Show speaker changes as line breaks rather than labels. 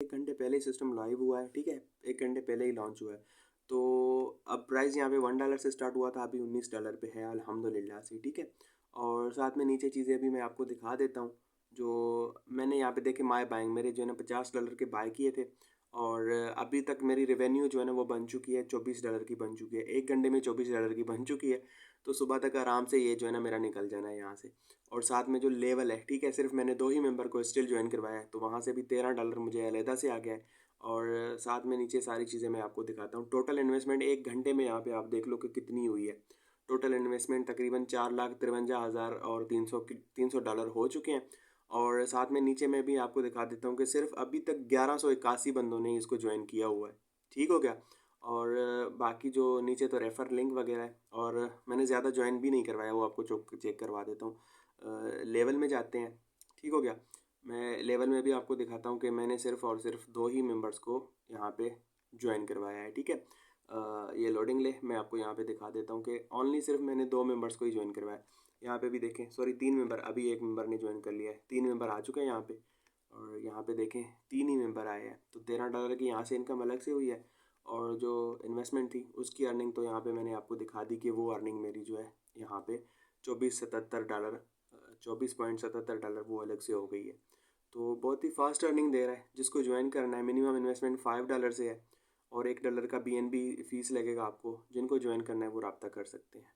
1 घंटे पहले ही system live हुआ है, ठीक है, 1 घंटे पहले ही लॉन्च हुआ है। तो अब प्राइस यहाँ पे $1 से स्टार्ट हुआ था, अभी $19 पे है अल्हम्दुलिल्लाह से, ठीक है। और साथ में नीचे चीज़ें भी मैं आपको दिखा देता हूँ, जो मैंने यहाँ पे देखे माय बाइंग मेरे जो है ना $50 के बाय किए थे, और अभी तक मेरी रेवेन्यू जो है ना वो बन चुकी है, $24 की बन चुकी है, 1 घंटे में $24 की बन चुकी है। तो सुबह तक आराम से ये जो है ना मेरा निकल जाना है यहाँ से। और साथ में जो लेवल है, ठीक है, सिर्फ मैंने 2 ही मेंबर को स्टिल ज्वाइन करवाया है, तो वहाँ से भी $13 मुझे अलहदा से आ गया है। और साथ में नीचे सारी चीज़ें मैं आपको दिखाता हूँ। टोटल इन्वेस्टमेंट 1 घंटे में यहाँ पे आप देख लो कि कितनी हुई है। टोटल इन्वेस्टमेंट तकरीबन 4,53,000 और 300 डॉलर हो चुके हैं। और साथ में नीचे मैं भी आपको दिखा देता हूँ कि सिर्फ अभी तक 1181 बंदों ने इसको ज्वाइन किया हुआ है, ठीक हो गया। और बाकी जो नीचे तो रेफ़र लिंक वगैरह है, और मैंने ज़्यादा ज्वाइन भी नहीं करवाया, वो आपको चेक करवा देता हूँ। लेवल में जाते हैं, ठीक हो गया। मैं लेवल में भी आपको दिखाता हूँ कि मैंने सिर्फ और सिर्फ 2 ही मेंबर्स को यहाँ पे ज्वाइन करवाया है, ठीक है। ये लोडिंग ले, मैं आपको यहाँ पे दिखा देता हूँ कि ओनली सिर्फ मैंने 2 मेंबर्स को ही ज्वाइन करवाया। यहाँ पे भी देखें, सॉरी 3 मेंबर, अभी 1 मेंबर ने ज्वाइन कर लिया है, 3 मेंबर आ चुके हैं यहाँ पे। और यहाँ पे देखें 3 ही मेंबर आए हैं, तो $13 की यहाँ से इनकम अलग से हुई है। और जो इन्वेस्टमेंट थी उसकी अर्निंग तो यहाँ पे मैंने आपको दिखा दी कि वो अर्निंग मेरी जो है यहाँ पे $24.77 $24.77 वो अलग से हो गई है। तो बहुत ही फास्ट अर्निंग दे रहा है। जिसको ज्वाइन करना है मिनिमम इन्वेस्टमेंट $5 से है, और $1 का BNB फ़ीस लगेगा आपको। जिनको ज्वाइन करना है वो रब्ता कर सकते हैं।